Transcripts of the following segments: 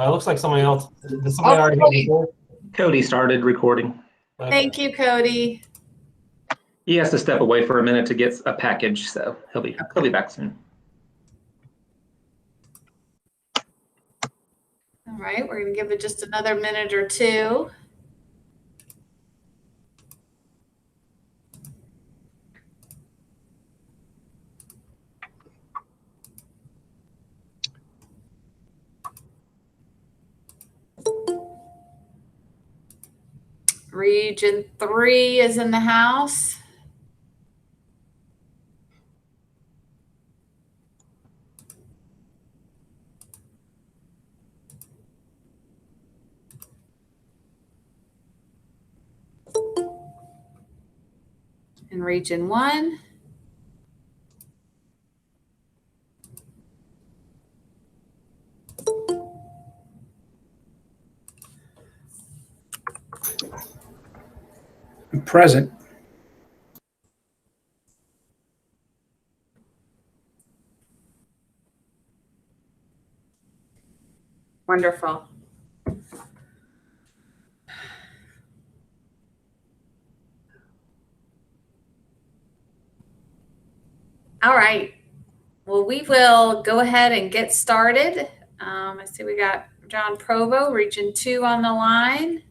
Looks like somebody else. Did somebody already hit record? Cody started recording. Okay. Thank you, Cody. He has to step away for a minute to get a package, so he'll be back soon. All right, we're going to give it just another minute or two. Region 3 is in the house. In Region 1. I'm present. Wonderful. All right. Well, we will go ahead and get started. I see we got John Provo, Region 2 on the line.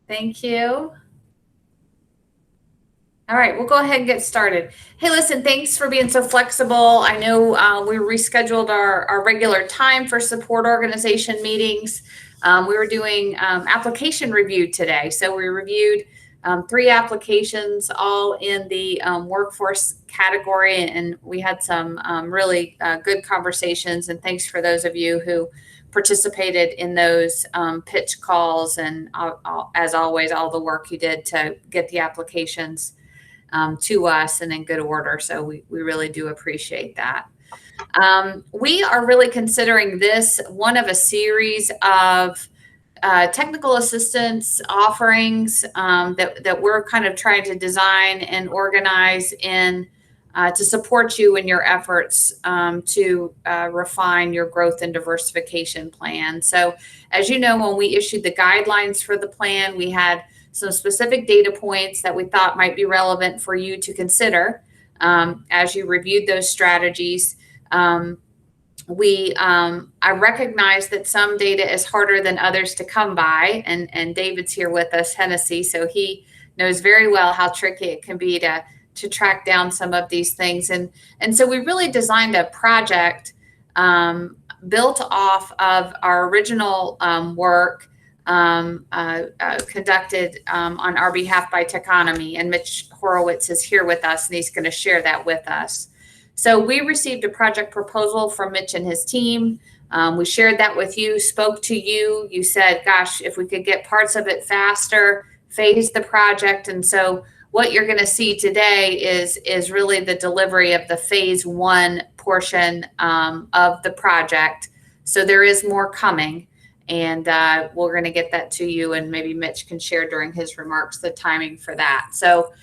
Thank you. All right, we'll go ahead and get started. Hey, listen, thanks for being so flexible. I know we rescheduled our regular time for support organization meetings. We were doing application review today. So we reviewed 3 applications, all in the workforce category, and we had some really good conversations. And thanks for those of you who participated in those pitch calls, and as always, all the work you did to get the applications to us and in good order. So we really do appreciate that. We are really considering this one of a series of technical assistance offerings that we're kind of trying to design and organize in to support you in your efforts to refine your growth and diversification plan. So as you know, when we issued the guidelines for the plan, we had some specific data points that we thought might be relevant for you to consider as you reviewed those strategies. I recognize that some data is harder than others to come by, and David's here with us, Hennessy, so he knows very well how tricky it can be to track down some of these things. And so we really designed a project built off of our original work conducted on our behalf by Teconomy, and Mitch Horowitz is here with us, and he's going to share that with us. So we received a project proposal from Mitch and his team. We shared that with you, spoke to you. You said, gosh, if we could get parts of it faster, phase the project. And so what you're going to see today is really the delivery of the phase 1 portion of the project. So there is more coming. And we're going to get that to you, and maybe Mitch can share during his remarks the timing for that. So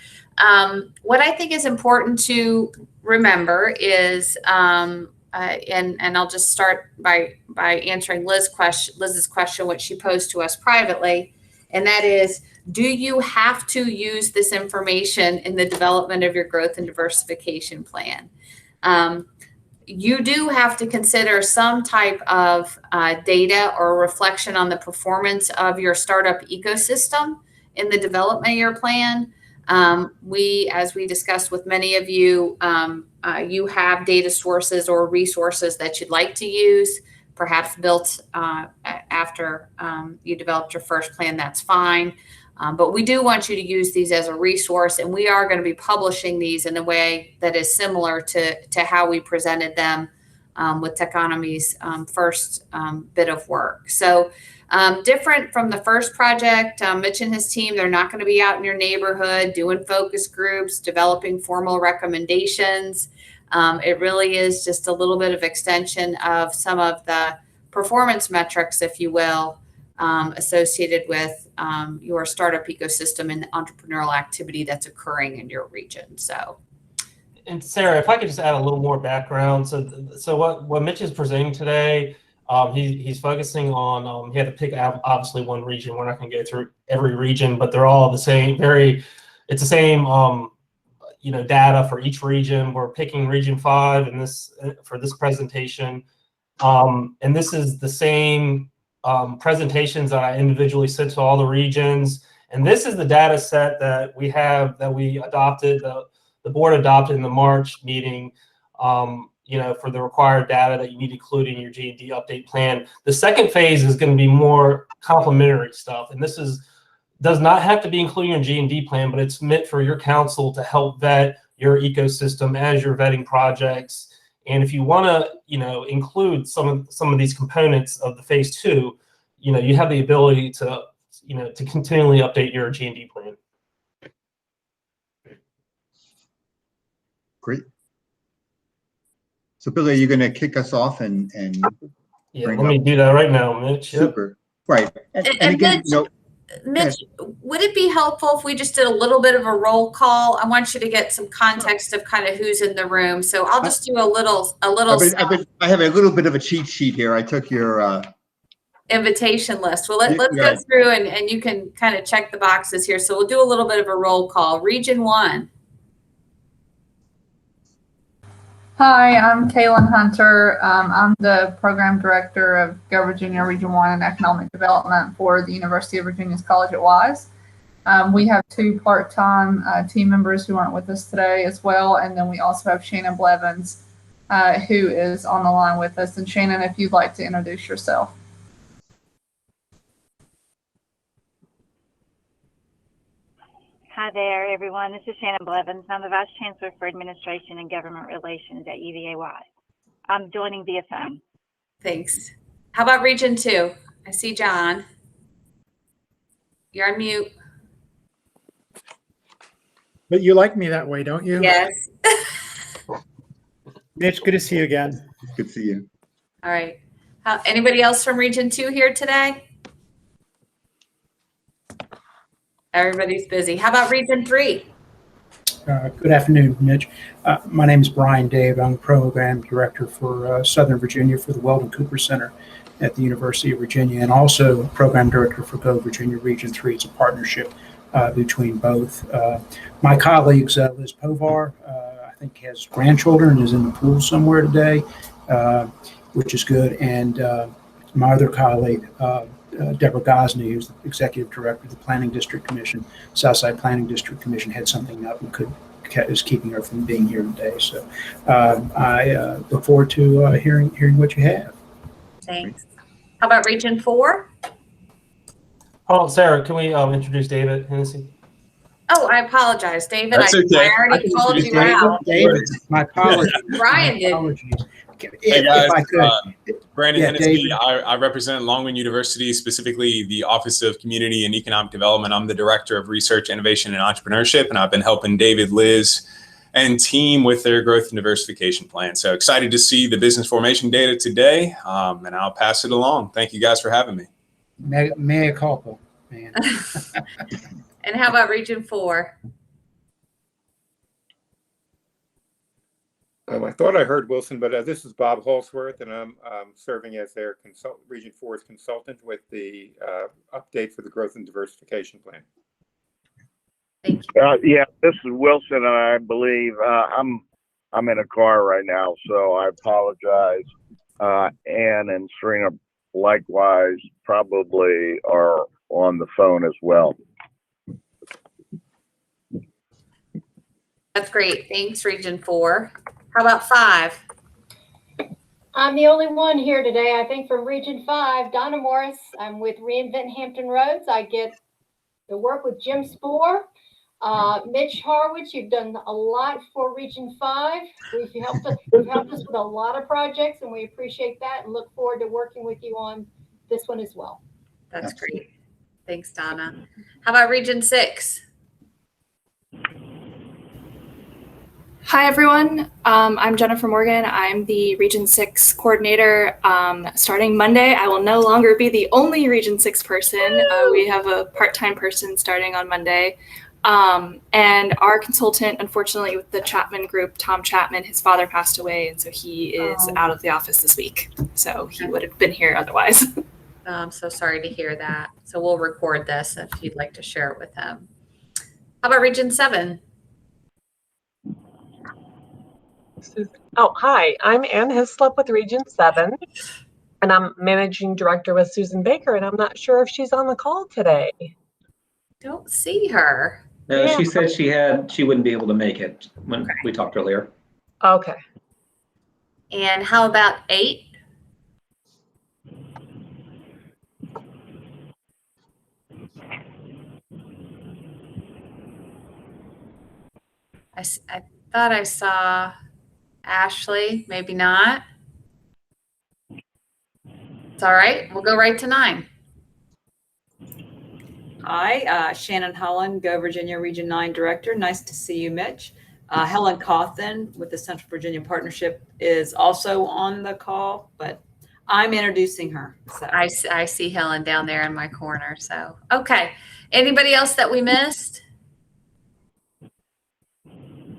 what I think is important to remember is, and I'll just start by answering Liz's question, which she posed to us privately, and that is, do you have to use this information in the development of your growth and diversification plan? You do have to consider some type of data or reflection on the performance of your startup ecosystem in the development of your plan. As we discussed with many of you, you have data sources or resources that you'd like to use, perhaps built after you developed your first plan, that's fine. But we do want you to use these as a resource, and we are going to be publishing these in a way that is similar to how we presented them with Teconomy's first bit of work. So different from the first project, Mitch and his team, they're not going to be out in your neighborhood doing focus groups, developing formal recommendations. It really is just a little bit of extension of some of the performance metrics, if you will, associated with your startup ecosystem and the entrepreneurial activity that's occurring in your region. So, and Sarah, if I could just add a little more background. So what Mitch is presenting today He's focusing on, he had to pick obviously one region. We're not going to go through every region, but they're all the same. It's the same, data for each region. We're picking region 5 in this for this presentation. And this is the same presentations that I individually sent to all the regions. And this is the data set that we have, that we adopted, the board adopted in the March meeting, for the required data that you need to include in your G&D update plan. The second phase is going to be more complementary stuff. And this does not have to be included in your G&D plan, but it's meant for your council to help vet your ecosystem as you're vetting projects. And if you want to, include some of these components of the phase 2, you have the ability to, to continually update your G&D plan. Great. So Billy, are you going to kick us off and yeah, let me do that right now, Mitch. Super. Right. And again, Mitch, would it be helpful if we just did a little bit of a roll call? I want you to get some context of kind of who's in the room. So I'll just do a little. I have a little bit of a cheat sheet here. I took your invitation list. Well, let's go through and you can kind of check the boxes here. So we'll do a little bit of a roll call. Region 1. Hi, I'm Kaylin Hunter. I'm the Program Director of Go Virginia Region 1 and Economic Development for the University of Virginia's College at Wise. We have 2 part-time team members who aren't with us today as well, and then we also have Shannon Blevins, who is on the line with us. And Shannon, if you'd like to introduce yourself. Hi there, everyone. This is Shannon Blevins. I'm the Vice Chancellor for Administration and Government Relations at UVA-Y. I'm joining via phone. Thanks. How about Region 2? I see John. You're on mute. But you like me that way, don't you? Yes. Mitch, good to see you again. Good to see you. All right. Anybody else from Region 2 here today? Everybody's busy. How about Region 3? Good afternoon, Mitch. My name is Brian Dave. I'm Program Director for Southern Virginia for the Weldon Cooper Center at the University of Virginia, and also Program Director for Go Virginia Region 3. It's a partnership between both. My colleagues, Liz Povar, I think has grandchildren and is in the pool somewhere today, which is good. And my other colleague, Deborah Gosney, who's the Executive Director of the Planning District Commission, Southside Planning District Commission, had something up and is keeping her from being here today. So I look forward to hearing what you have. Thanks. How about Region 4? Oh, Sarah, can we introduce David Hennessy? Oh, I apologize, David. That's okay. I already called you out. David, my apologies. Brian did. Apologies. Hey guys, if I could. Brandon Yeah, Hennessy. I represent Longman University, specifically the Office of Community and Economic Development. I'm the Director of Research, Innovation, and Entrepreneurship, and I've been helping David, Liz, and team with their growth and diversification plan. So excited to see the business formation data today, and I'll pass it along. Thank you guys for having me. Mea culpa, man. And how about Region 4? I thought I heard Wilson, but this is Bob Holsworth, and I'm serving as their Region 4's consultant with the update for the growth and diversification plan. Thank you. Yeah, this is Wilson, and I believe I'm in a car right now, so I apologize. Ann and Serena likewise probably are on the phone as well. That's great. Thanks, Region 4. How about 5? I'm the only one here today, I think, from Region 5. Donna Morris. I'm with Reinvent Hampton Roads. I get to work with Jim Spoor. Mitch Horowitz, you've done a lot for Region 5. You've helped us with a lot of projects, and we appreciate that and look forward to working with you on this one as well. That's great. Thanks, Donna. How about Region 6? Hi, everyone. I'm Jennifer Morgan. I'm the Region 6 coordinator. Starting Monday, I will no longer be the only Region 6 person. We have a part-time person starting on Monday. And our consultant, unfortunately, with the Chapman Group, Tom Chapman, his father passed away, and so he is out of the office this week. So he would have been here otherwise. I'm so sorry to hear that. So we'll record this if you'd like to share it with him. How about Region 7? Oh, hi. I'm Ann Hislop with Region 7, and I'm Managing Director with Susan Baker, and I'm not sure if she's on the call today. Don't see her. No, Yeah. she said she wouldn't be able to make it when we talked earlier. Okay. And how about 8? I thought I saw Ashley, maybe not. It's all right. We'll go right to 9. Hi, Shannon Holland, Go Virginia Region 9 Director. Nice to see you, Mitch. Helen Cawthon with the Central Virginia Partnership is also on the call, but I'm introducing her. So I see Helen down there in my corner. So, okay. Anybody else that we missed?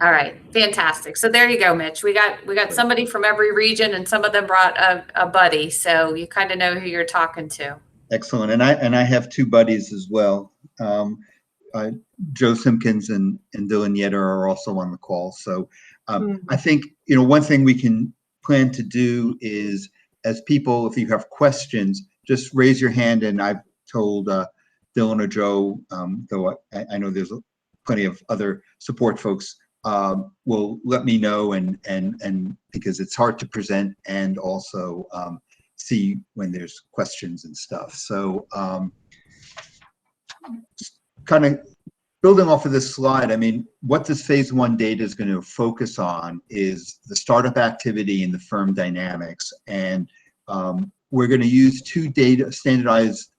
All right, fantastic. So there you go, Mitch. We got somebody from every region, and some of them brought a buddy, so you kind of know who you're talking to. Excellent. And I have 2 buddies as well. Joe Simpkins and Dylan Yetter are also on the call. So I think, one thing we can plan to do is, as people, if you have questions, just raise your hand. And I've told Dylan or Joe, though I know there's plenty of other support folks, will let me know, and because it's hard to present and also see when there's questions and stuff. So kind of building off of this slide, I mean, what this phase 1 data is going to focus on is the startup activity and the firm dynamics. And we're going to use 2 standardized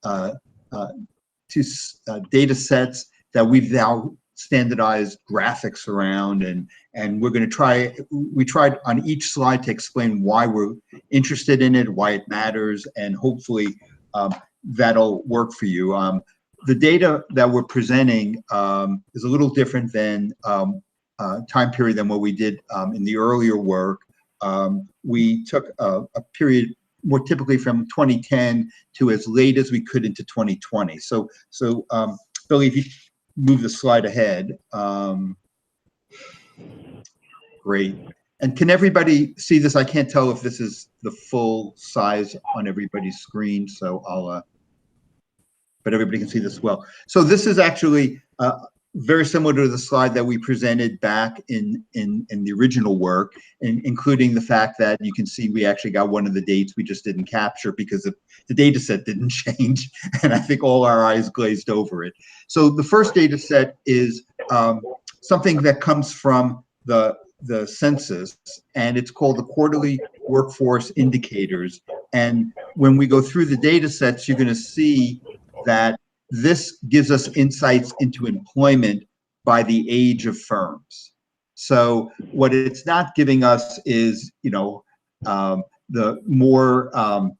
data sets that we've now standardized graphics around, and we're going to we tried on each slide to explain why we're interested in it, why it matters, and hopefully that'll work for you. The data that we're presenting is a little different than time period than what we did in the earlier work. We took a period more typically from 2010 to as late as we could into 2020. So Billy, if you move the slide ahead. Great. And can everybody see this? I can't tell if this is the full size on everybody's screen, so but everybody can see this well. So this is actually very similar to the slide that we presented back in the original work, including the fact that you can see we actually got one of the dates we just didn't capture because the data set didn't change, and I think all our eyes glazed over it. So the first data set is something that comes from the census, and it's called the Quarterly Workforce Indicators. And when we go through the data sets, you're going to see that this gives us insights into employment by the age of firms. So what it's not giving us is, the more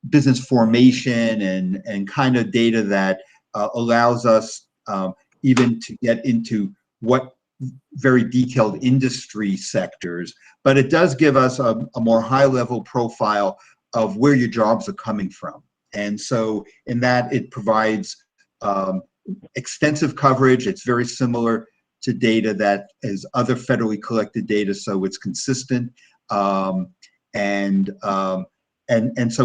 business formation and kind of data that allows us even to get into what very detailed industry sectors, but it does give us a more high-level profile of where your jobs are coming from. And so in that, it provides extensive coverage. It's very similar to data that is other federally collected data, so it's consistent. And so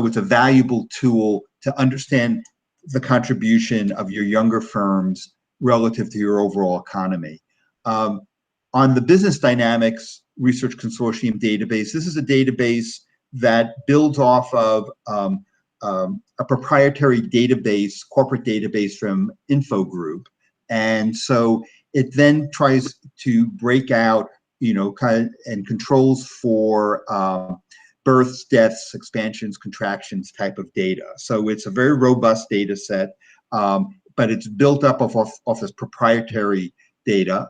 it's a valuable tool to understand the contribution of your younger firms relative to your overall economy. On the Business Dynamics Research Consortium database, this is a database that builds off of a proprietary database, corporate database from Info Group. And so it then tries to break out, and controls for births, deaths, expansions, contractions type of data. So it's a very robust data set, but it's built up off this proprietary data.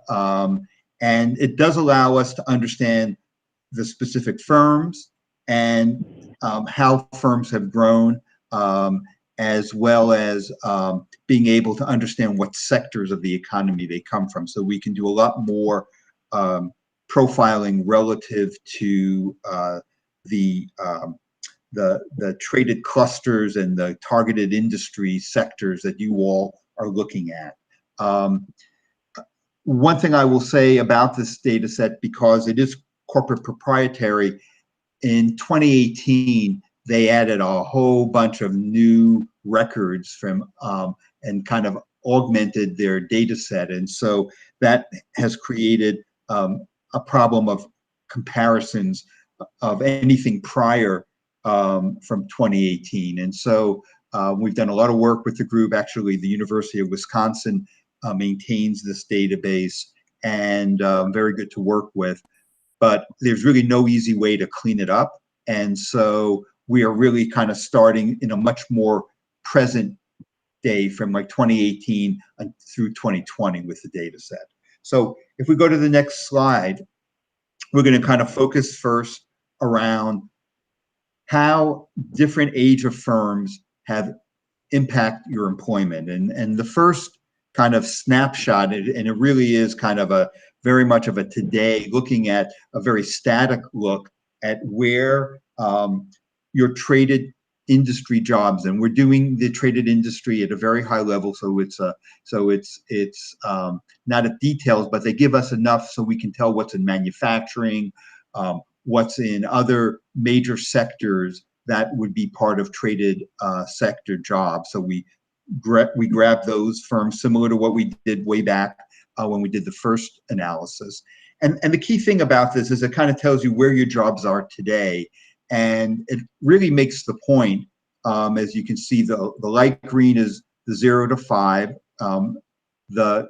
And it does allow us to understand the specific firms and how firms have grown, as well as being able to understand what sectors of the economy they come from. So we can do a lot more profiling relative to the traded clusters and the targeted industry sectors that you all are looking at. One thing I will say about this data set, because it is corporate proprietary, in 2018, they added a whole bunch of new records from and kind of augmented their data set. And so that has created a problem of comparisons of anything prior from 2018. And so we've done a lot of work with the group. Actually, the University of Wisconsin maintains this database, and very good to work with. But there's really no easy way to clean it up. And so we are really kind of starting in a much more present day from like 2018 through 2020 with the data set. So if we go to the next slide, we're going to kind of focus first around how different age of firms have impact your employment. And the first kind of snapshot, and it really is kind of a very much of a today, looking at a very static look at where your traded industry jobs, and we're doing the traded industry at a very high level, so it's not at details, but they give us enough so we can tell what's in manufacturing, what's in other major sectors that would be part of traded sector jobs. So we grab those firms similar to what we did way back when we did the first analysis. And the key thing about this is it kind of tells you where your jobs are today. And it really makes the point, as you can see, the light green is the 0 to 5, the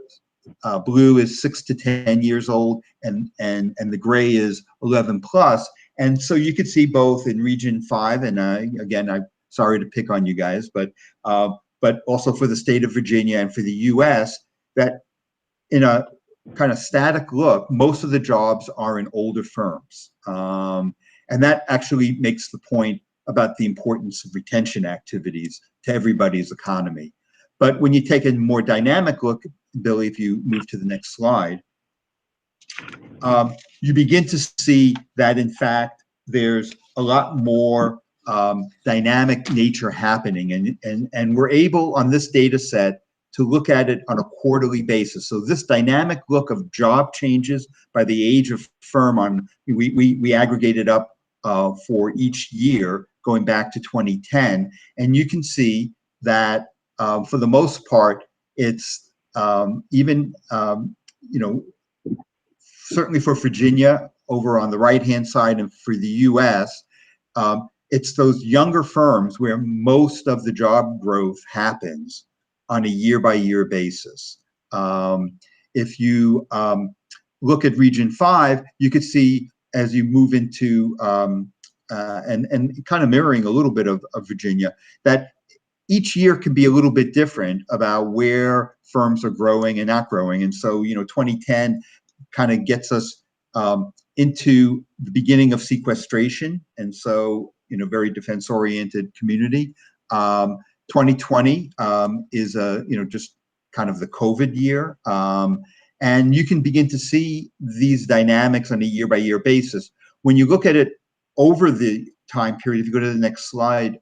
blue is 6 to 10 years old, and the gray is 11 plus. And so you could see both in Region 5, and again, I'm sorry to pick on you guys, but also for the state of Virginia and for the US, that in a kind of static look, most of the jobs are in older firms. And that actually makes the point about the importance of retention activities to everybody's economy. But when you take a more dynamic look, Billy, if you move to the next slide, you begin to see that, in fact, there's a lot more dynamic nature happening. And we're able, on this data set, to look at it on a quarterly basis. So this dynamic look of job changes by the age of firm, we aggregated up for each year going back to 2010. And you can see that for the most part, it's even, certainly for Virginia over on the right-hand side, and for the US, it's those younger firms where most of the job growth happens on a year-by-year basis. If you look at Region 5, you could see as you move into, and kind of mirroring a little bit of Virginia, that each year can be a little bit different about where firms are growing and not growing. And so, 2010 kind of gets us into the beginning of sequestration. And so, very defense-oriented community. 2020 is just kind of the COVID year. And you can begin to see these dynamics on a year-by-year basis. When you look at it over the time period, if you go to the next slide,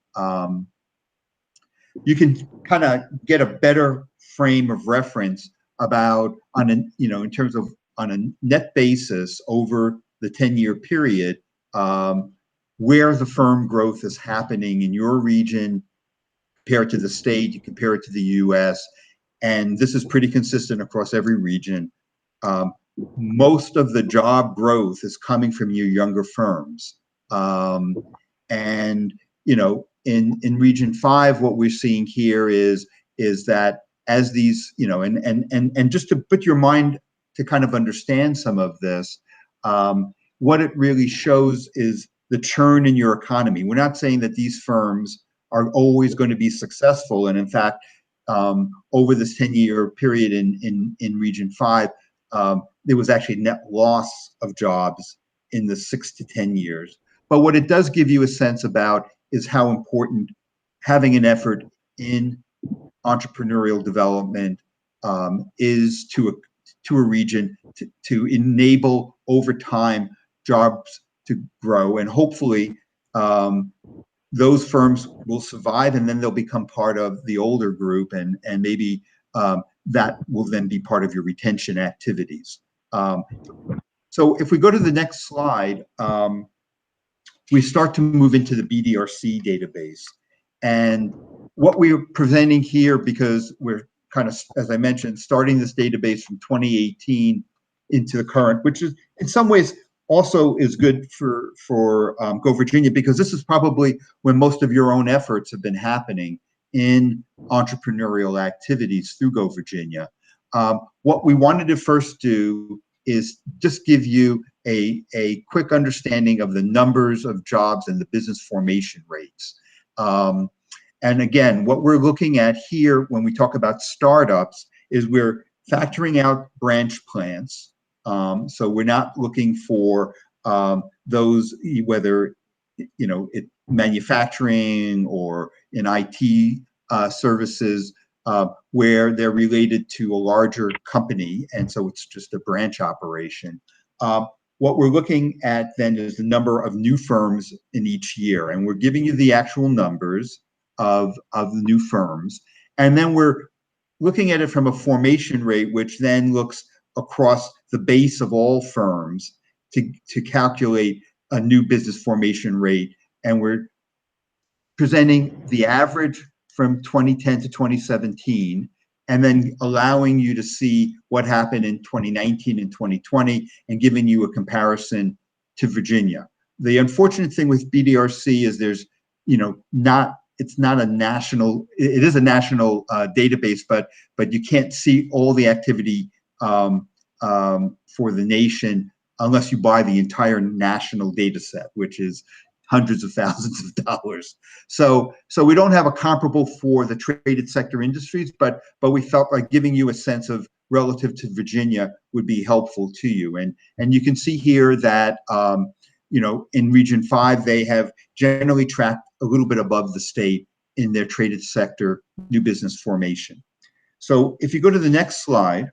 you can kind of get a better frame of reference about in terms of on a net basis over the 10-year period, where the firm growth is happening in your region, compare it to the state, you compare it to the US, and this is pretty consistent across every region. Most of the job growth is coming from your younger firms. And, in Region 5, what we're seeing here is that as these, and just to put your mind to kind of understand some of this, what it really shows is the churn in your economy. We're not saying that these firms are always going to be successful. And in fact, over this 10-year period in Region 5, there was actually net loss of jobs in the 6 to 10 years. But what it does give you a sense about is how important having an effort in entrepreneurial development is to a region to enable over time jobs to grow, and hopefully those firms will survive, and then they'll become part of the older group, and maybe that will then be part of your retention activities. So if we go to the next slide, we start to move into the BDRC database. And what we're presenting here, because we're kind of, as I mentioned, starting this database from 2018 into the current, which is in some ways also is good for Go Virginia, because this is probably when most of your own efforts have been happening in entrepreneurial activities through Go Virginia. What we wanted to first do is just give you a quick understanding of the numbers of jobs and the business formation rates. And again, what we're looking at here when we talk about startups is we're factoring out branch plants. So we're not looking for those, whether manufacturing or in IT services, where they're related to a larger company, and so it's just a branch operation. What we're looking at then is the number of new firms in each year, and we're giving you the actual numbers of the new firms, and then we're looking at it from a formation rate, which then looks across the base of all firms to calculate a new business formation rate, and we're presenting the average from 2010 to 2017, and then allowing you to see what happened in 2019 and 2020, and giving you a comparison to Virginia. The unfortunate thing with BDRC is there's, it's not a national, it is a national database, but you can't see all the activity for the nation unless you buy the entire national data set, which is hundreds of thousands of dollars. So we don't have a comparable for the traded sector industries, but we felt like giving you a sense of relative to Virginia would be helpful to you. And you can see here that in Region 5, they have generally tracked a little bit above the state in their traded sector new business formation. So if you go to the next slide,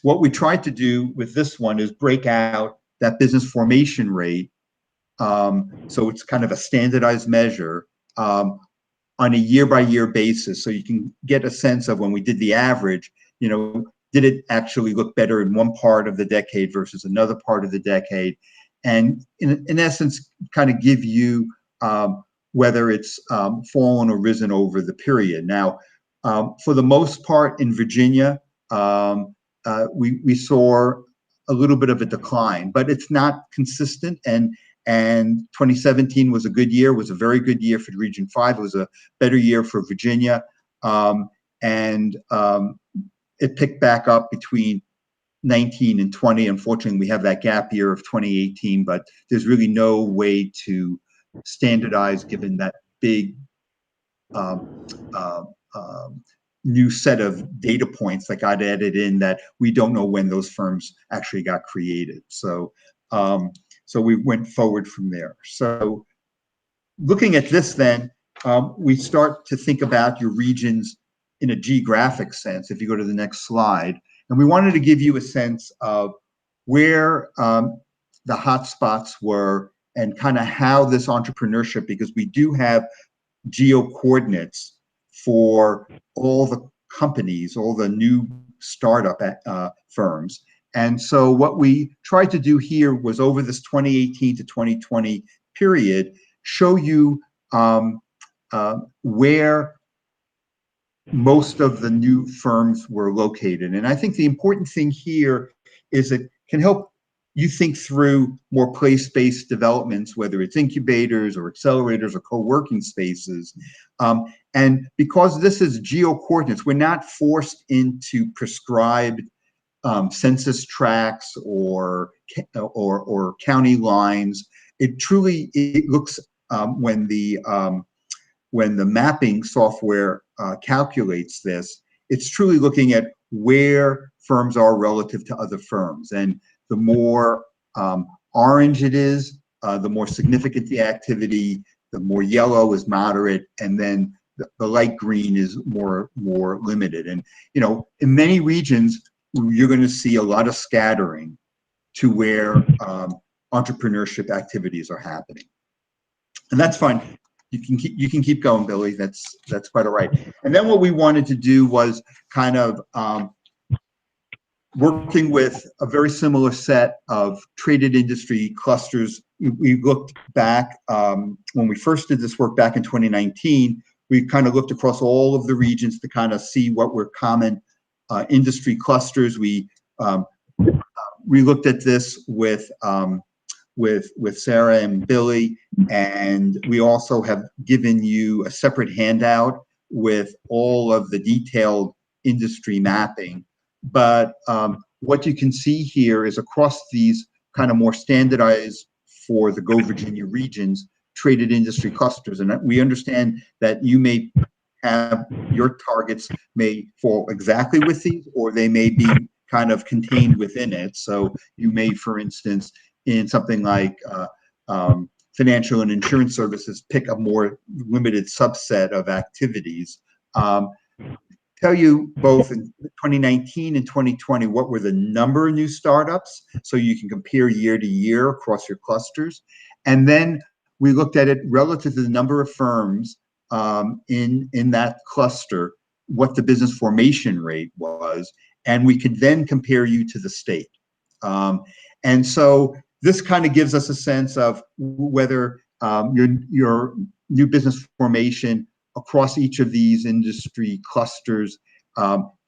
what we tried to do with this one is break out that business formation rate. So it's kind of a standardized measure on a year-by-year basis. So you can get a sense of when we did the average, did it actually look better in one part of the decade versus another part of the decade? And in essence, kind of give you whether it's fallen or risen over the period. Now, for the most part in Virginia, we saw a little bit of a decline, but it's not consistent. And 2017 was a good year, was a very good year for Region 5. It was a better year for Virginia. It picked back up between 19 and 20. Unfortunately, we have that gap year of 2018, but there's really no way to standardize given that big new set of data points that got added in that we don't know when those firms actually got created. So we went forward from there. So looking at this then, we start to think about your regions in a geographic sense, if you go to the next slide. And we wanted to give you a sense of where the hotspots were and kind of how this entrepreneurship, because we do have geo coordinates for all the companies, all the new startup firms. And so what we tried to do here was over this 2018 to 2020 period, show you where most of the new firms were located. And I think the important thing here is it can help you think through more place-based developments, whether it's incubators or accelerators or co-working spaces. And because this is geo coordinates, we're not forced into prescribed census tracts or county lines. It truly looks when the mapping software calculates this, it's truly looking at where firms are relative to other firms. And the more orange it is, the more significant the activity, the more yellow is moderate, and then the light green is more limited. And, you know, in many regions, you're going to see a lot of scattering to where entrepreneurship activities are happening. And that's fine. You can keep going, Billy. That's quite all right. And then what we wanted to do was kind of working with a very similar set of traded industry clusters. We looked back when we first did this work back in 2019. We kind of looked across all of the regions to kind of see what were common industry clusters. We looked at this with Sarah and Billy, and we also have given you a separate handout with all of the detailed industry mapping. But what you can see here is across these kind of more standardized for the Go Virginia regions, traded industry clusters. And we understand that you may have, your targets may fall exactly with these, or they may be kind of contained within it. So you may, for instance, in something like financial and insurance services, pick a more limited subset of activities. Tell you both in 2019 and 2020, what were the number of new startups, so you can compare year to year across your clusters. And then we looked at it relative to the number of firms in that cluster, what the business formation rate was, and we could then compare you to the state. And so this kind of gives us a sense of whether your new business formation across each of these industry clusters,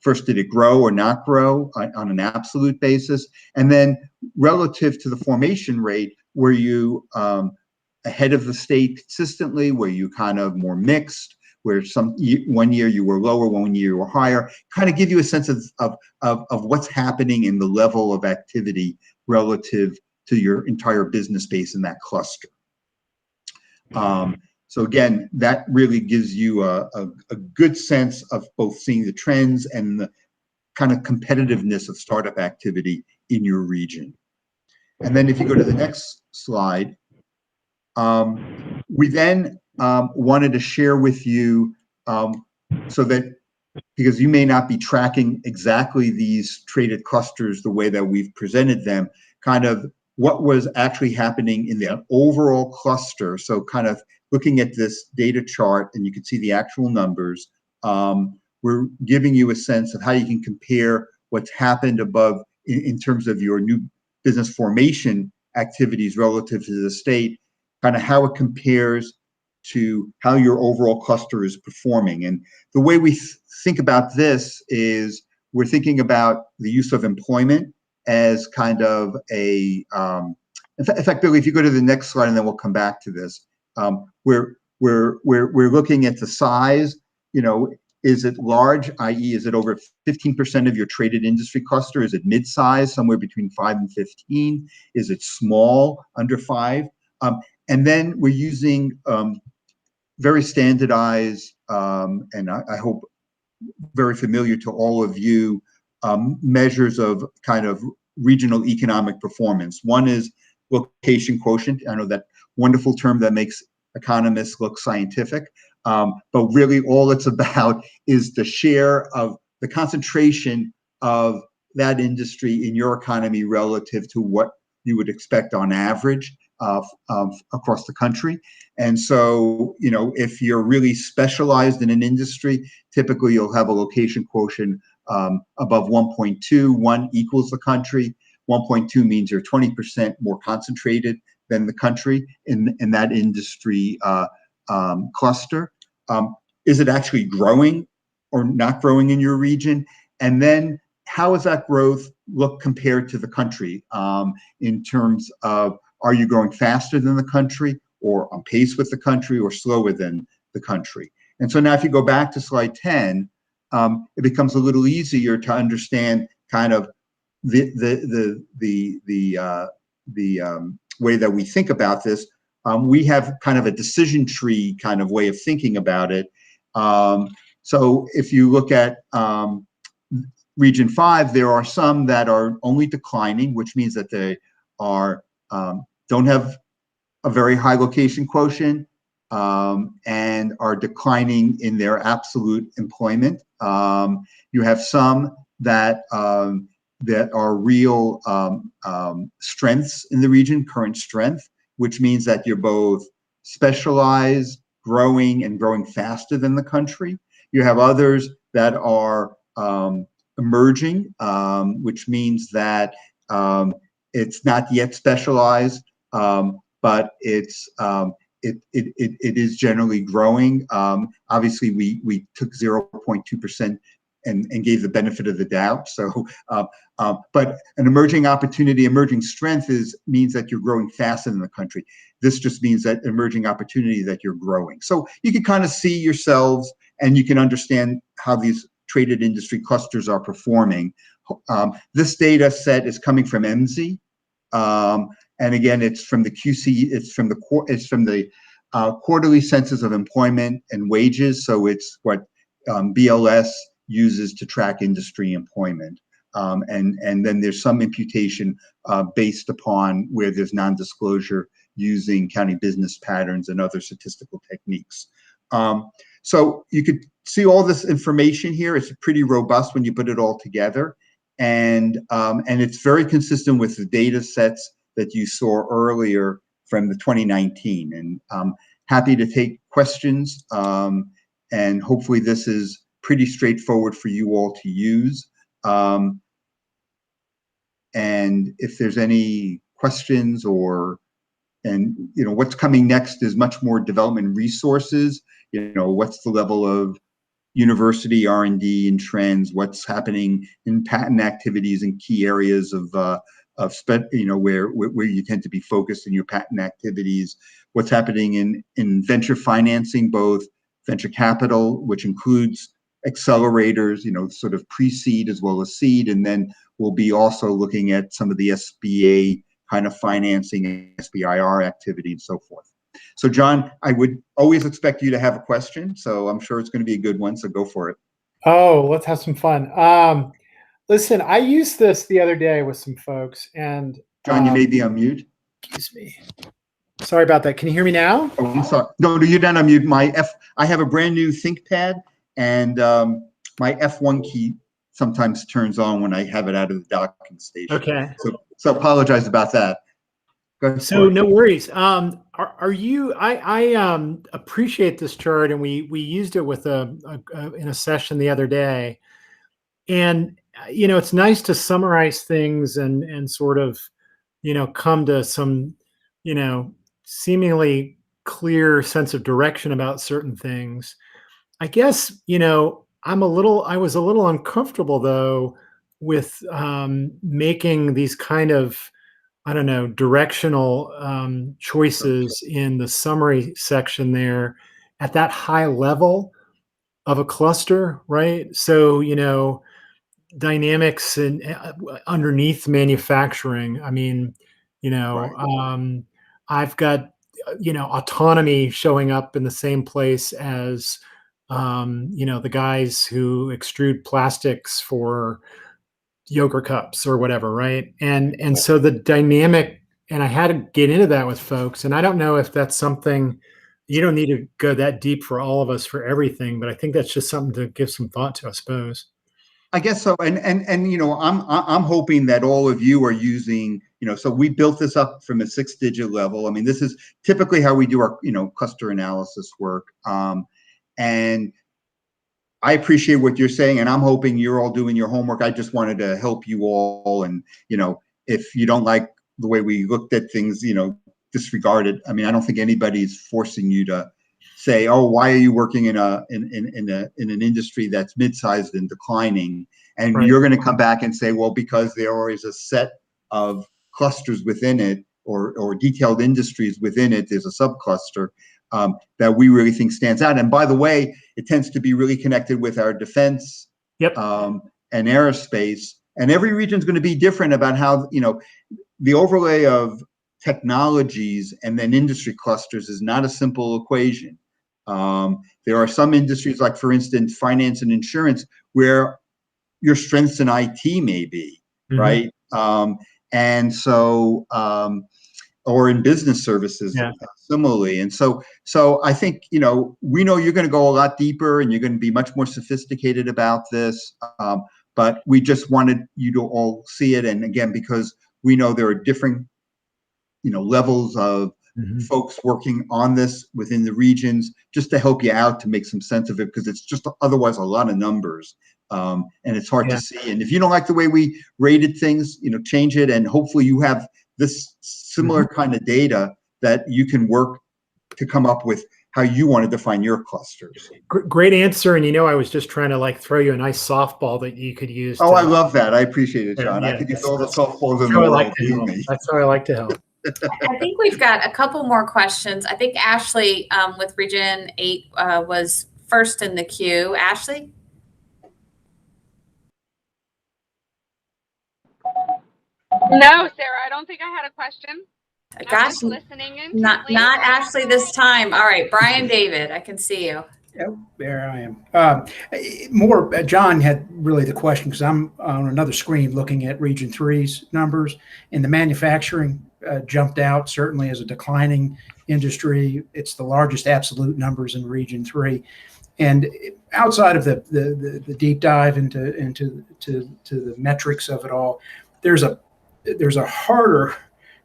first, did it grow or not grow on an absolute basis? And then relative to the formation rate, were you ahead of the state consistently? Were you kind of more mixed? Where one year you were lower, one year you were higher? Kind of give you a sense of what's happening in the level of activity relative to your entire business base in that cluster. So again, that really gives you a good sense of both seeing the trends and the kind of competitiveness of startup activity in your region. And then if you go to the next slide, we then wanted to share with you, so that, because you may not be tracking exactly these traded clusters the way that we've presented them, kind of what was actually happening in the overall cluster. So kind of looking at this data chart, and you can see the actual numbers, we're giving you a sense of how you can compare what's happened above in terms of your new business formation activities relative to the state, kind of how it compares to how your overall cluster is performing. And the way we think about this is we're thinking about the use of employment as kind of a, in fact, Billy, if you go to the next slide, and then we'll come back to this. We're looking at the size, you know, is it large, i.e. is it over 15% of your traded industry cluster? Is it mid-size, somewhere between 5 and 15? Is it small, under 5? And then we're using very standardized, and I hope very familiar to all of you, measures of kind of regional economic performance. One is location quotient. I know that wonderful term that makes economists look scientific, but really all it's about is the share of the concentration of that industry in your economy relative to what you would expect on average across the country. And so, you know, if you're really specialized in an industry, typically you'll have a location quotient above 1.2. 1 equals the country. 1.2 means you're 20% more concentrated than the country in that industry cluster. Is it actually growing or not growing in your region? And then how does that growth look compared to the country in terms of, are you growing faster than the country, or on pace with the country, or slower than the country? And so now if you go back to slide 10, it becomes a little easier to understand kind of the way that we think about this. We have kind of a decision tree kind of way of thinking about it. So if you look at Region 5, there are some that are only declining, which means that they are don't have a very high location quotient, and are declining in their absolute employment. You have some that are real strengths in the region, current strength, which means that you're both specialized, growing, and growing faster than the country. You have others that are emerging, which means that it's not yet specialized, but it is generally growing. Obviously, we took 0.2% and gave the benefit of the doubt. So, but an emerging opportunity, emerging strength means that you're growing faster than the country. This just means that emerging opportunity that you're growing. So you can kind of see yourselves, and you can understand how these traded industry clusters are performing. This data set is coming from MZ, and again, it's from the QC. It's from the quarterly census of employment and wages. So it's what BLS uses to track industry employment, and then there's some imputation based upon where there's non-disclosure using county business patterns and other statistical techniques. So you could see all this information here. It's pretty robust when you put it all together, and it's very consistent with the data sets that you saw earlier from the 2019. And I'm happy to take questions, and hopefully this is pretty straightforward for you all to use. And if there's any questions and what's coming next is much more development resources. What's the level of university R&D and trends? What's happening in patent activities in key areas where you tend to be focused in your patent activities? What's happening in venture financing, both venture capital, which includes accelerators, sort of pre-seed as well as seed, and then we'll be also looking at some of the SBA kind of financing and SBIR activity and so forth. So John, I would always expect you to have a question, so I'm sure it's going to be a good one, so go for it. Oh, let's have some fun. Listen, I used this the other day with some folks, and John, you may be on mute. Excuse me. Sorry about that. Can you hear me now? Oh, I'm sorry. No, you're not on mute. I have a brand new ThinkPad, and my F1 key sometimes turns on when I have it out of the docking station. Okay. So apologize about that. So no worries. Are you? I appreciate this chart, and we used it with in a session the other day, and it's nice to summarize things and sort of come to some seemingly clear sense of direction about certain things. I guess I was a little uncomfortable though with making these kind of directional choices in the summary section there at that high level of a cluster, right? So, dynamics and underneath manufacturing. I mean, I've got, autonomy showing up in the same place as, the guys who extrude plastics for yogurt cups or whatever, right? And so the dynamic, and I had to get into that with folks, and I don't know if that's something, you don't need to go that deep for all of us for everything, but I think that's just something to give some thought to, I suppose. I guess so, and I'm hoping that all of you are using, so we built this up from a 6-digit level. I mean, this is typically how we do our cluster analysis work, and I appreciate what you're saying, and I'm hoping you're all doing your homework. I just wanted to help you all, and if you don't like the way we looked at things, disregard it. I mean, I don't think anybody's forcing you to say, oh, why are you working in an industry that's mid-sized and declining? And right. You're going to come back and say, well, because there is a set of clusters within it, or detailed industries within it, there's a subcluster that we really think stands out. And by the way, it tends to be really connected with our defense and aerospace. And every region is going to be different about how, the overlay of technologies and then industry clusters is not a simple equation. There are some industries, like for instance, finance and insurance, where your strengths in IT may be, right? And so, or in business services similarly. And so I think, we know you're going to go a lot deeper and you're going to be much more sophisticated about this. But we just wanted you to all see it. And again, because we know there are different, levels of folks working on this within the regions, just to help you out to make some sense of it, because it's just otherwise a lot of numbers. And it's hard to see. And if you don't like the way we rated things, change it. And hopefully you have this similar kind of data that you can work to come up with how you want to define your clusters. Great answer. And I was just trying to throw you a nice softball that you could use. Oh, I love that. I appreciate it, John. I could use all the softballs in the world. That's how I like to help. I think we've got a couple more questions. I think Ashley with Region 8 was first in the queue. Ashley? No, Sarah, I don't think I had a question. Gosh, listening in. Not Ashley this time. All right, Brian David, I can see you. Yep, there I am. John had really the question, because I'm on another screen looking at Region 3's numbers, and the manufacturing jumped out certainly as a declining industry. It's the largest absolute numbers in Region 3. And outside of the deep dive into the metrics of it all, there's a harder,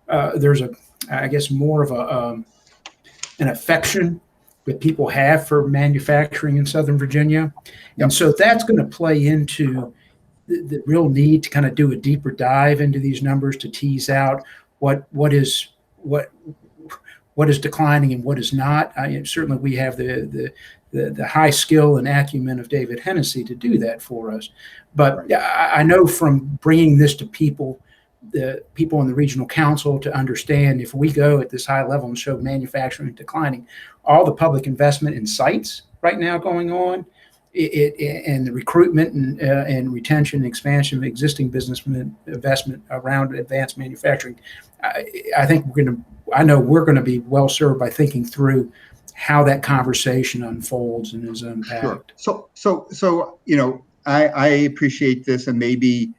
I guess more of an affection that people have for manufacturing in Southern Virginia. And so that's going to play into the real need to kind of do a deeper dive into these numbers to tease out what is declining and what is not. Certainly we have the high skill and acumen of David Hennessy to do that for us. But I know from bringing this to people, the people in the regional council, to understand, if we go at this high level and show manufacturing declining, all the public investment in sites right now going on, and the recruitment and retention and expansion of existing business investment around advanced manufacturing, I know we're going to be well served by thinking through how that conversation unfolds and is unpacked. Sure. So I appreciate this, and maybe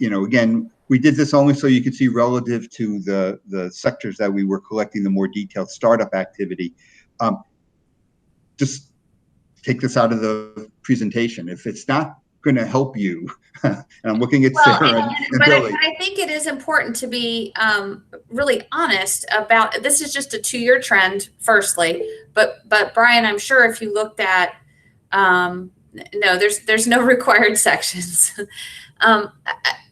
again, we did this only so you could see relative to the sectors that we were collecting the more detailed startup activity. Just take this out of the presentation. If it's not going to help you, and I'm looking at Sarah and Billy. I think it is important to be really honest about, this is just a 2-year trend, firstly, but Brian, I'm sure if you looked at, no, there's no required sections.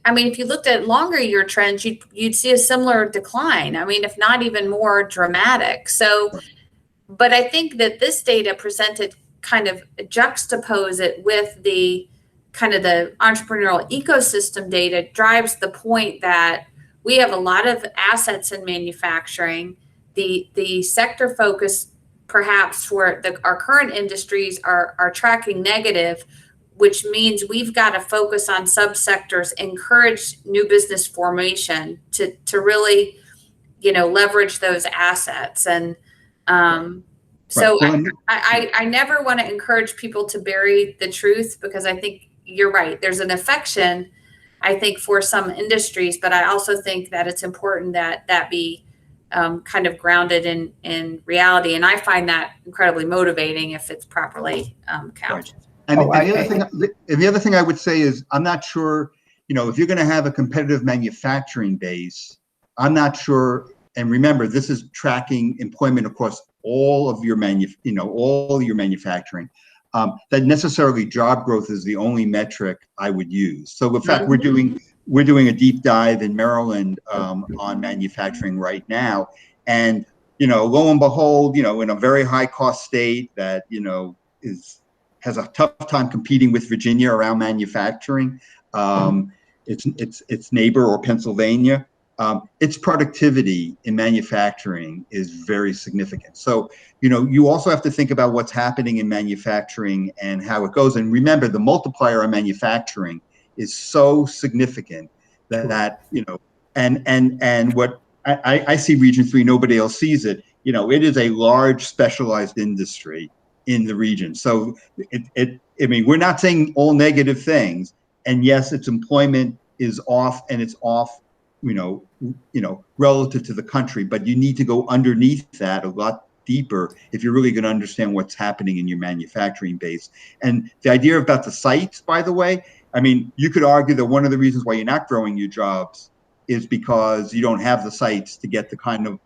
I mean, if you looked at longer year trends, you'd see a similar decline. I mean, if not even more dramatic. So, but I think that this data presented kind of juxtapose it with the kind of the entrepreneurial ecosystem data drives the point that we have a lot of assets in manufacturing. The sector focus perhaps for our current industries are tracking negative, which means we've got to focus on subsectors, encourage new business formation to really, leverage those assets. And so I never want to encourage people to bury the truth, because I think you're right. There's an affection, I think, for some industries, but I also think that it's important that be kind of grounded in reality. And I find that incredibly motivating if it's properly couched. And the other thing I would say is, I'm not sure, if you're going to have a competitive manufacturing base, I'm not sure. And remember, this is tracking employment across all of your all your manufacturing. That necessarily job growth is the only metric I would use. So in fact, we're doing a deep dive in Maryland on manufacturing right now, and lo and behold, in a very high cost state that has a tough time competing with Virginia around manufacturing, its neighbor, or Pennsylvania, its productivity in manufacturing is very significant. So, you also have to think about what's happening in manufacturing and how it goes. And remember, the multiplier on manufacturing is so significant that and what I see Region 3, nobody else sees it. It is a large specialized industry in the region. So I mean, we're not saying all negative things. And yes, its employment is off, and it's off relative to the country, but you need to go underneath that a lot deeper if you're really going to understand what's happening in your manufacturing base. And the idea about the sites, by the way, I mean, you could argue that one of the reasons why you're not growing your jobs is because you don't have the sites to get the kind of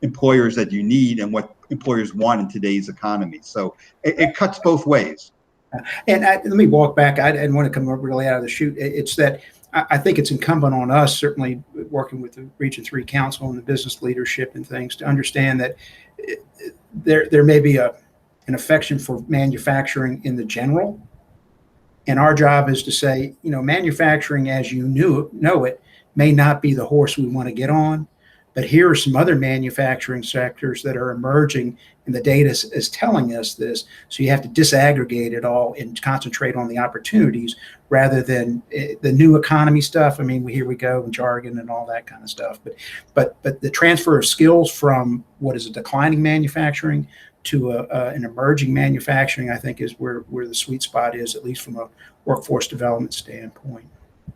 employers that you need and what employers want in today's economy. So it cuts both ways. And let me walk back. I didn't want to come up really out of the chute. It's that I think it's incumbent on us, certainly working with the Region 3 Council and the business leadership and things, to understand that there may be an affection for manufacturing in the general. And our job is to say, manufacturing as you know it may not be the horse we want to get on, but here are some other manufacturing sectors that are emerging, and the data is telling us this. So you have to disaggregate it all and concentrate on the opportunities rather than the new economy stuff. I mean, here we go, and jargon and all that kind of stuff. But the transfer of skills from what is a declining manufacturing to an emerging manufacturing, I think, is where the sweet spot is, at least from a workforce development standpoint.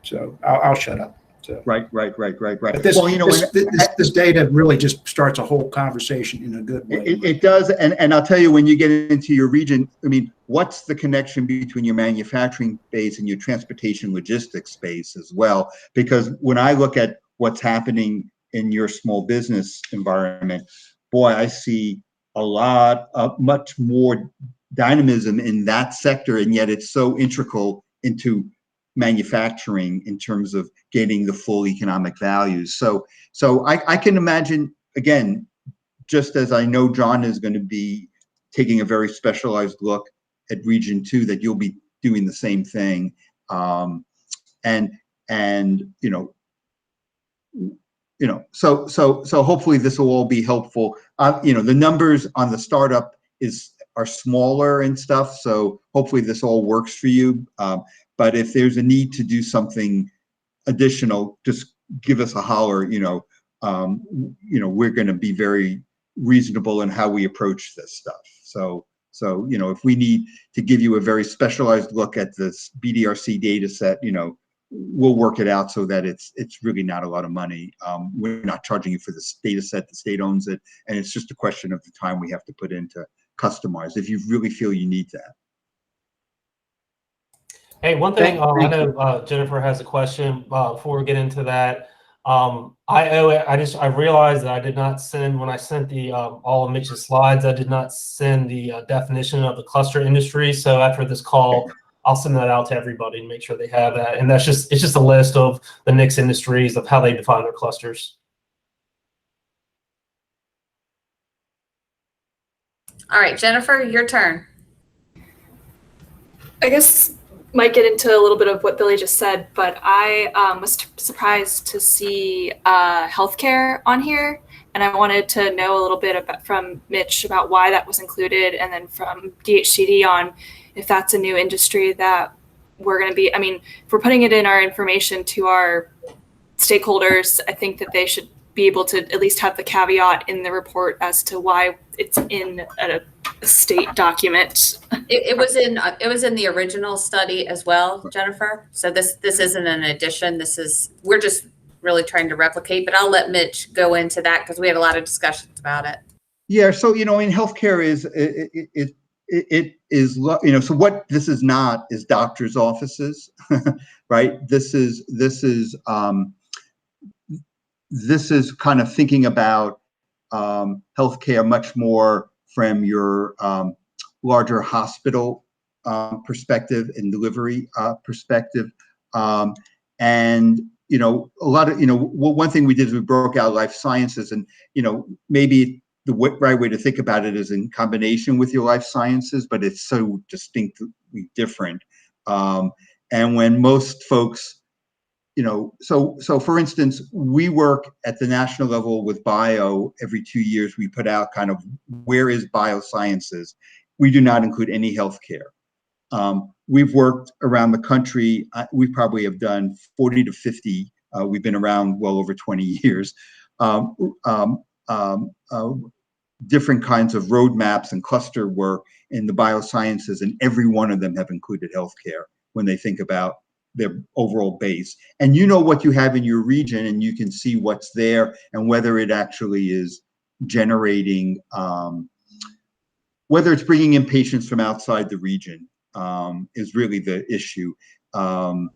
So I'll shut up. So. Right. But this data really just starts a whole conversation in a good way. It does, and I'll tell you, when you get into your region, I mean, what's the connection between your manufacturing base and your transportation logistics space as well? Because when I look at what's happening in your small business environment, boy, I see a lot of much more dynamism in that sector, and yet it's so integral into manufacturing in terms of getting the full economic values. So I can imagine, again, just as I know John is going to be taking a very specialized look at Region 2, that you'll be doing the same thing. So hopefully this will all be helpful. The numbers on the startup are smaller and stuff, so hopefully this all works for you. But if there's a need to do something additional, just give us a holler. We're going to be very reasonable in how we approach this stuff. So if we need to give you a very specialized look at this BDRC data set, we'll work it out so that it's really not a lot of money. We're not charging you for this data set. The state owns it, and it's just a question of the time we have to put in to customize if you really feel you need that. Hey, one thing, I know Jennifer has a question before we get into that. I realized that I did not send, when I sent the all of Mitch's slides, I did not send the definition of the cluster industry. So after this call, I'll send that out to everybody and make sure they have that. And it's just a list of the NICS industries of how they define their clusters. All right, Jennifer, your turn. I guess might get into a little bit of what Billy just said, but I was surprised to see healthcare on here, and I wanted to know a little bit from Mitch about why that was included, and then from DHCD on if that's a new industry that we're going to be. I mean, if we're putting it in our information to our stakeholders, I think that they should be able to at least have the caveat in the report as to why it's in a state document. It was in the original study as well, Jennifer. So this isn't an addition. We're just really trying to replicate, but I'll let Mitch go into that because we had a lot of discussions about it. Yeah. So, in healthcare so what this is not is doctors' offices, right? This is kind of thinking about healthcare much more from your larger hospital perspective and delivery perspective. And, a lot of, one thing we did is we broke out life sciences, and, maybe the right way to think about it is in combination with your life sciences, but it's so distinctly different. And when most folks, so for instance, we work at the national level with bio. Every 2 years, we put out kind of where is biosciences. We do not include any healthcare. We've worked around the country. We probably have done 40 to 50. We've been around well over 20 years. Different kinds of roadmaps and cluster work in the biosciences, and every one of them have included healthcare when they think about their overall base, and you know what you have in your region, and you can see what's there and whether it actually is generating, whether it's bringing in patients from outside the region, is really the issue. And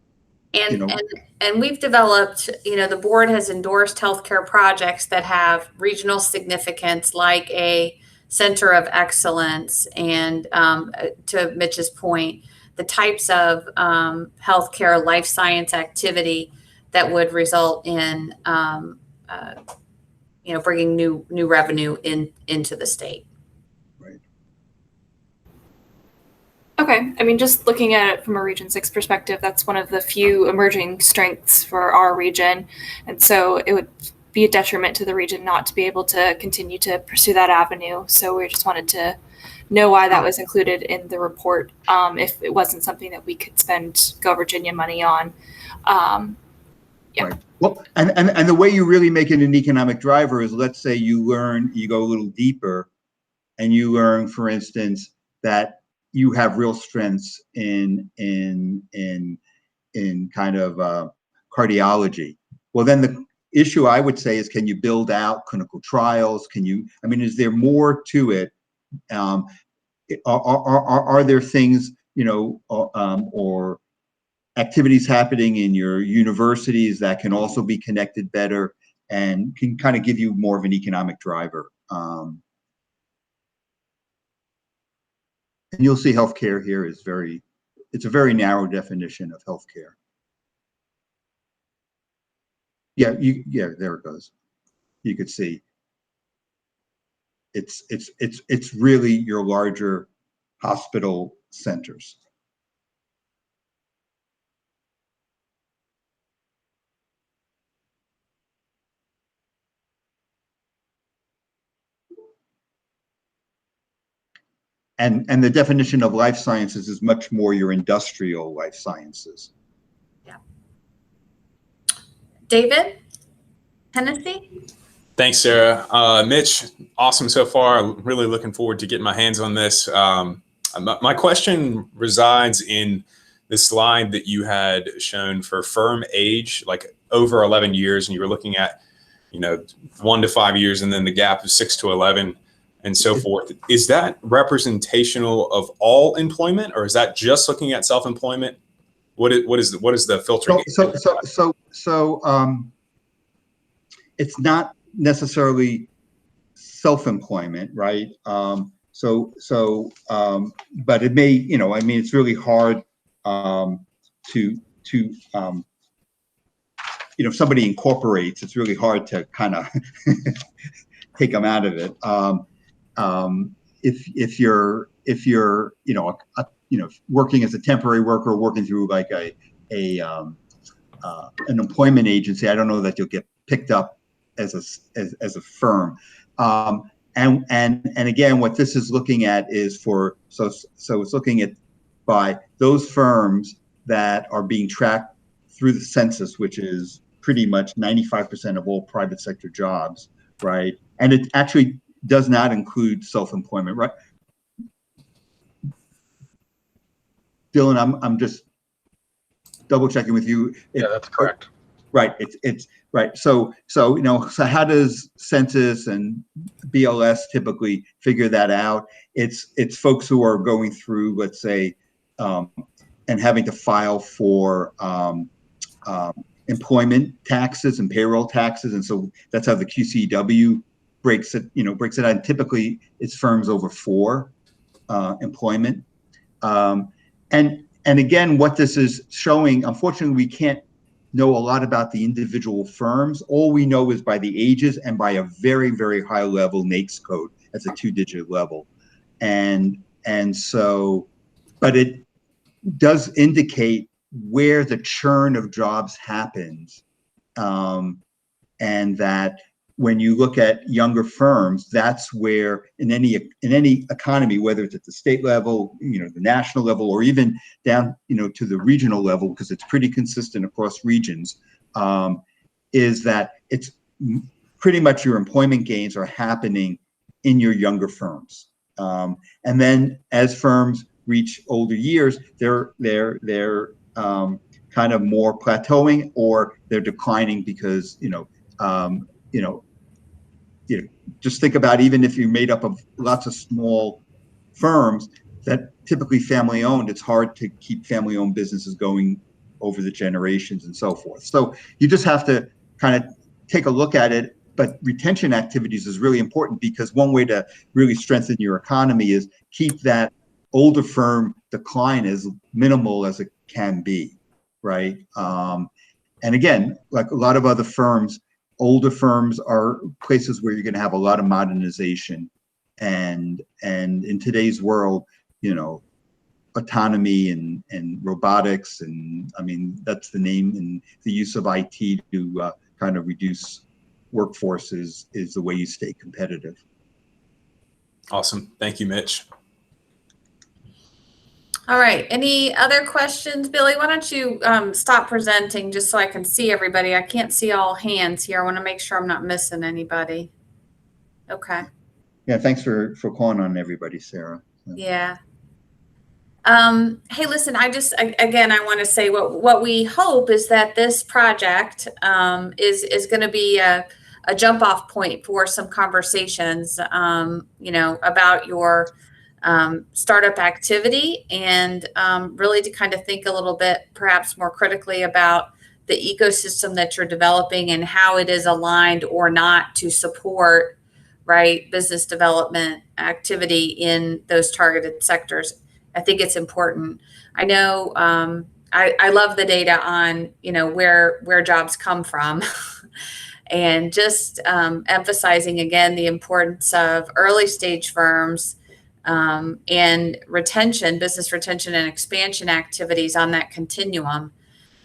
we've developed, the board has endorsed healthcare projects that have regional significance, like a center of excellence, and to Mitch's point, the types of healthcare life science activity that would result in bringing new revenue into the state. Okay, I mean, just looking at it from a Region 6 perspective, that's one of the few emerging strengths for our region. And so it would be a detriment to the region not to be able to continue to pursue that avenue. So we just wanted to know why that was included in the report, if it wasn't something that we could spend Go Virginia money on. Yeah. Right. Well, and the way you really make it an economic driver is, let's say you go a little deeper and you learn, for instance, that you have real strengths in kind of cardiology. Well, then the issue I would say is, can you build out clinical trials? Is there more to it? Are there things, or activities happening in your universities that can also be connected better and can kind of give you more of an economic driver? And you'll see healthcare here is it's a very narrow definition of healthcare. Yeah, there it goes. You could see it's really your larger hospital centers. And the definition of life sciences is much more your industrial life sciences. Yeah. David, Tennessee? Thanks, Sarah. Mitch, awesome so far. Really looking forward to getting my hands on this. My question resides in the slide that you had shown for firm age, like over 11 years, and you were looking at, 1 to 5 years, and then the gap of 6 to 11. And so forth. Is that representational of all employment, or is that just looking at self-employment? What is the filtering? So it's not necessarily self-employment, right? But it may, it's really hard to if somebody incorporates, it's really hard to kind of take them out of it. If you're working as a temporary worker, working through like an employment agency, I don't know that you'll get picked up as a firm. And again, what this is looking at is so it's looking at by those firms that are being tracked through the census, which is pretty much 95% of all private sector jobs, right? And it actually does not include self-employment, right? Dylan, I'm just double checking with you. Yeah, that's correct. Right, it's right. So how does census and BLS typically figure that out? It's folks who are going through, let's say, and having to file for employment taxes and payroll taxes, and so that's how the QCW breaks it out. And typically, it's firms over 4 employment. And again, what this is showing, unfortunately, we can't know a lot about the individual firms. All we know is by the ages and by a very, very high level NAICS code. That's a 2-digit level, and so, but it does indicate where the churn of jobs happens, and that when you look at younger firms, that's where in any economy, whether it's at the state level, the national level, or even down, to the regional level, because it's pretty consistent across regions, is that it's pretty much your employment gains are happening in your younger firms. And then as firms reach older years, their kind of more plateauing, or they're declining because, just think about, even if you're made up of lots of small firms that typically family owned, it's hard to keep family owned businesses going over the generations and so forth. So you just have to kind of take a look at it. But retention activities is really important, because one way to really strengthen your economy is keep that older firm decline as minimal as it can be, right? And again, like a lot of other firms, older firms are places where you're going to have a lot of modernization, and in today's world, autonomy and robotics, and I mean, that's the name, and the use of IT to kind of reduce workforces is the way you stay competitive. Awesome. Thank you, Mitch. All right. Any other questions? Billy, why don't you stop presenting just so I can see everybody? I can't see all hands here. I want to make sure I'm not missing anybody. Okay. Yeah, thanks for calling on everybody, Sarah. Yeah. Hey, listen, again, I want to say what we hope is that this project is going to be a jump off point for some conversations, about your startup activity, and really to kind of think a little bit, perhaps more critically, about the ecosystem that you're developing and how it is aligned or not to support, right, business development activity in those targeted sectors. I think it's important. I know I love the data on, where jobs come from and just emphasizing again the importance of early stage firms and retention, business retention and expansion activities on that continuum.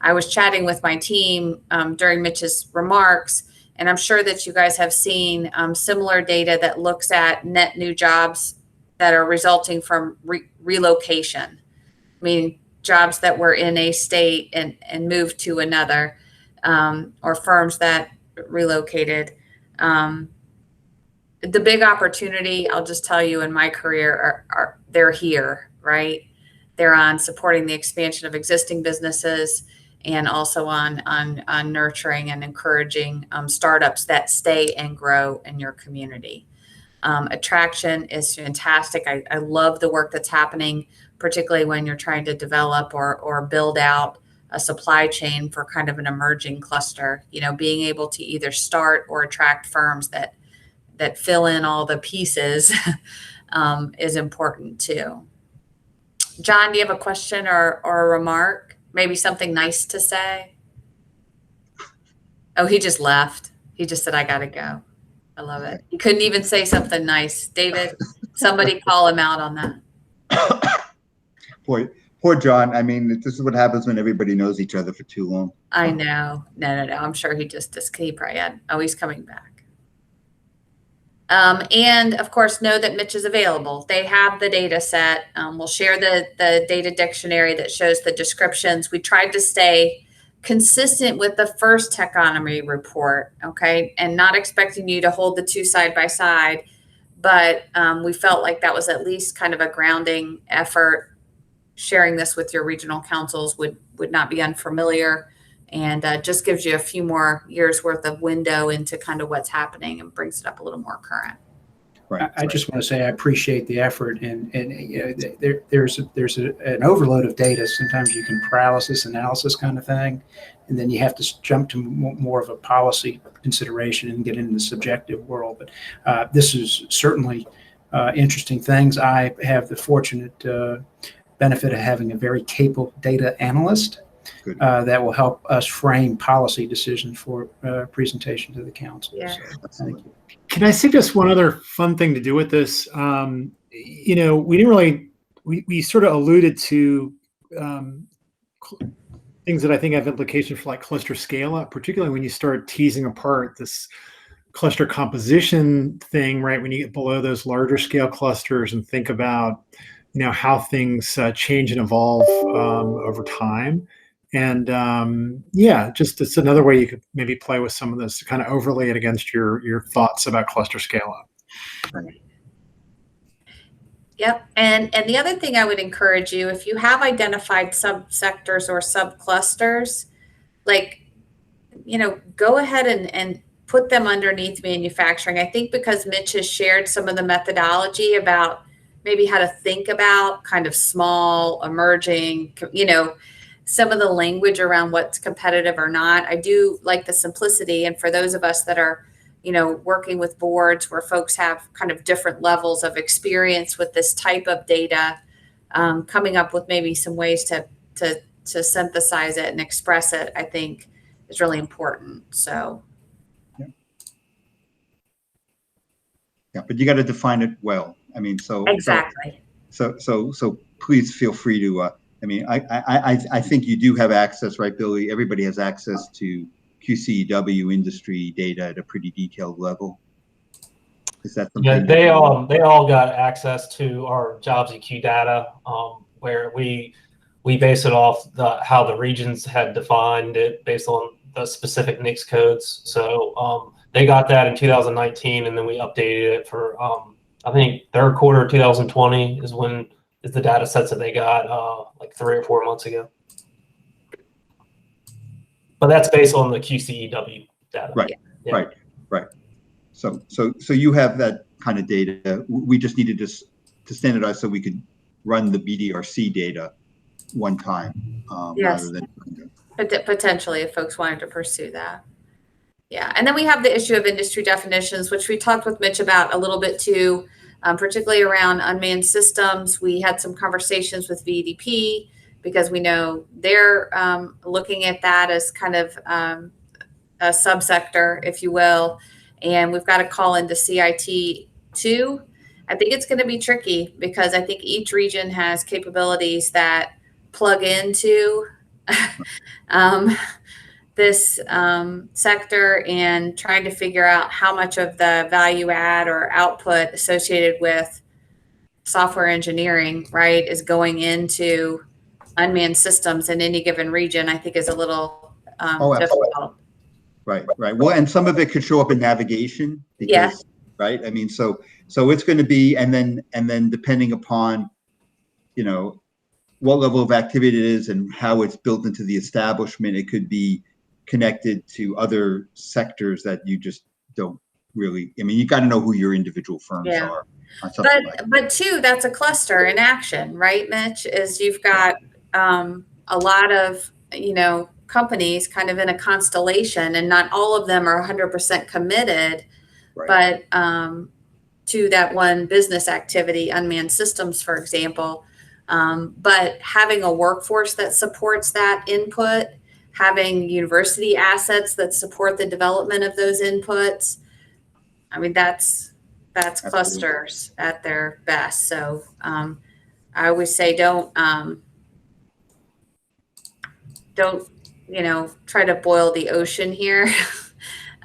I was chatting with my team during Mitch's remarks, and I'm sure that you guys have seen similar data that looks at net new jobs that are resulting from relocation, meaning jobs that were in a state and moved to another, or firms that relocated. The big opportunity, I'll just tell you, in my career, they're here, right? They're on supporting the expansion of existing businesses, and also on nurturing and encouraging startups that stay and grow in your community. Attraction is fantastic. I love the work that's happening, particularly when you're trying to develop or build out a supply chain for kind of an emerging cluster. Being able to either start or attract firms that fill in all the pieces is important too. John, do you have a question or a remark? Maybe something nice to say? Oh, he just left. He just said, I gotta go. I love it. He couldn't even say something nice. David, somebody call him out on that. Poor John. I mean, this is what happens when everybody knows each other for too long. I know. No. I'm sure he probably had, he's coming back. And of course, know that Mitch is available. They have the data set. We'll share the data dictionary that shows the descriptions. We tried to stay consistent with the first Teconomy report, okay, and not expecting you to hold the two side by side, but we felt like that was at least kind of a grounding effort. Sharing this with your regional councils would not be unfamiliar, and just gives you a few more years worth of window into kind of what's happening and brings it up a little more current. Right. I just want to say I appreciate the effort, and there's an overload of data. Sometimes you can paralysis analysis kind of thing, and then you have to jump to more of a policy consideration and get into the subjective world. But this is certainly interesting things. I have the fortunate benefit of having a very capable data analyst that will help us frame policy decisions for presentation to the council. Yeah. So, thank you. Can I suggest one other fun thing to do with this? We didn't really, we sort of alluded to things that I think have implications for like cluster scale up, particularly when you start teasing apart this cluster composition thing, right? When you get below those larger scale clusters and think about, how things change and evolve over time. And just it's another way you could maybe play with some of this to kind of overlay it against your thoughts about cluster scale up. Yep. And the other thing I would encourage you, if you have identified subsectors or subclusters, like, go ahead and put them underneath manufacturing. I think because Mitch has shared some of the methodology about maybe how to think about kind of small, emerging, some of the language around what's competitive or not. I do like the simplicity. And for those of us that are, working with boards where folks have kind of different levels of experience with this type of data, coming up with maybe some ways to synthesize it and express it, I think is really important. So. Yeah, but you got to define it well. I mean, Exactly. So please feel free to. I think you do have access, right, Billy? Everybody has access to QCEW industry data at a pretty detailed level. Is that something? Yeah, they all got access to our jobs EQ data, where we base it off how the regions had defined it based on the specific NICS codes. So they got that in 2019, and then we updated it for I think third quarter 2020 is the data sets that they got like 3 or 4 months ago. But that's based on the QCEW data. Right, yeah. right. So you have that kind of data. We just needed to standardize so we could run the BDRC data one time, Yes. rather than Potentially, if folks wanted to pursue that. Yeah, and then we have the issue of industry definitions, which we talked with Mitch about a little bit too, particularly around unmanned systems. We had some conversations with VDP because we know they're looking at that as kind of a subsector, if you will. And we've got to call into CIT too. I think it's going to be tricky because I think each region has capabilities that plug into this sector, and trying to figure out how much of the value add or output associated with software engineering, right, is going into unmanned systems in any given region, I think is a little difficult. Right. Well, and some of it could show up in navigation because, yeah. Right. I mean, so it's going to be, and then depending upon, what level of activity it is and how it's built into the establishment, it could be connected to other sectors that you just don't really. I mean, you got to know who your individual firms are. But too, that's a cluster in action, right, Mitch? Is you've got a lot of companies kind of in a constellation, and not all of them are 100% committed, but to that one business activity, unmanned systems, for example. But having a workforce that supports that input, having university assets that support the development of those inputs, I mean, that's clusters at their best. So I always say don't try to boil the ocean here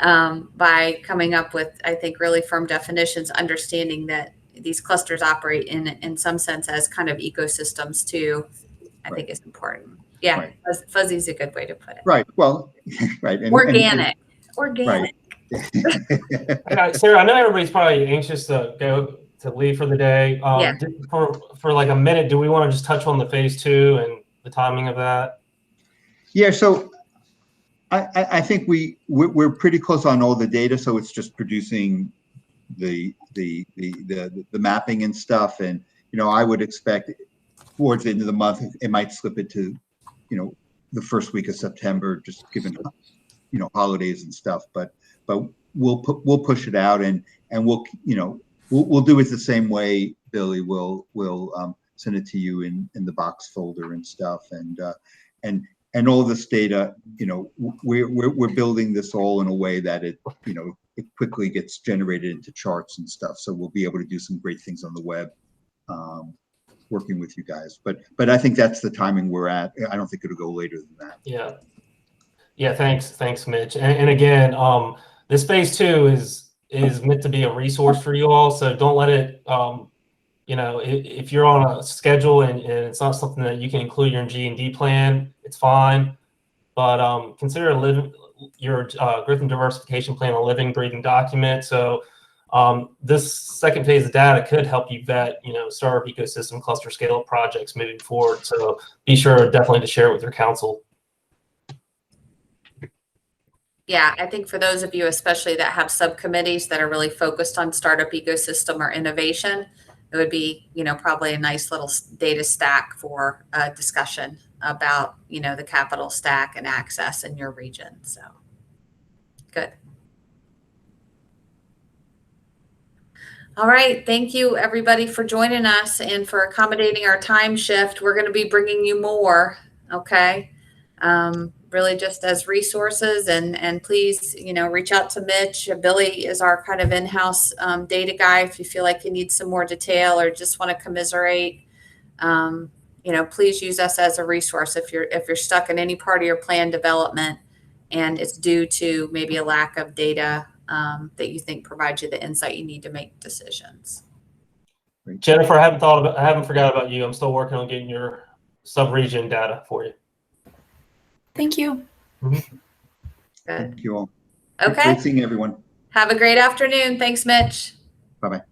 by coming up with, I think, really firm definitions, understanding that these clusters operate in some sense as kind of ecosystems too, I think is important. Yeah, fuzzy is a good way to put it. Right. Well, right. Organic. Right. Sarah, I know everybody's probably anxious to leave for the day. For like a minute, do we want to just touch on the phase 2 and the timing of that? Yeah. So I think we're pretty close on all the data. So it's just producing the mapping and stuff. And I would expect towards the end of the month it might slip into the first week of September, just given holidays and stuff. But we'll push it out, and we'll do it the same way, Billy. We'll send it to you in the box folder and stuff, and all this data. We're building this all in a way that it quickly gets generated into charts and stuff. So we'll be able to do some great things on the web, working with you guys. But I think that's the timing we're at. I don't think it'll go later than that. Yeah. Thanks, Mitch. And again, this phase 2 is meant to be a resource for you all. So don't let it, if you're on a schedule and it's not something that you can include your G&D plan, it's fine. But consider your growth and diversification plan a living, breathing document. So This second phase of data could help you vet, startup ecosystem cluster scale projects moving forward. So be sure definitely to share it with your council. Yeah, I think for those of you, especially that have subcommittees that are really focused on startup ecosystem or innovation, it would be, probably a nice little data stack for a discussion about, the capital stack and access in your region. So good. All right. Thank you, everybody, for joining us and for accommodating our time shift. We're going to be bringing you more. Okay. Really just as resources, and please, reach out to Mitch. Billy is our kind of in-house data guy. If you feel like you need some more detail or just want to commiserate, please use us as a resource if you're stuck in any part of your plan development and it's due to maybe a lack of data that you think provides you the insight you need to make decisions. Jennifer, I haven't forgot about you. I'm still working on getting your sub-region data for you. Thank you. Mm-hmm. Good. Thank you all. Okay. Great seeing everyone. Have a great afternoon. Thanks, Mitch. Bye-bye.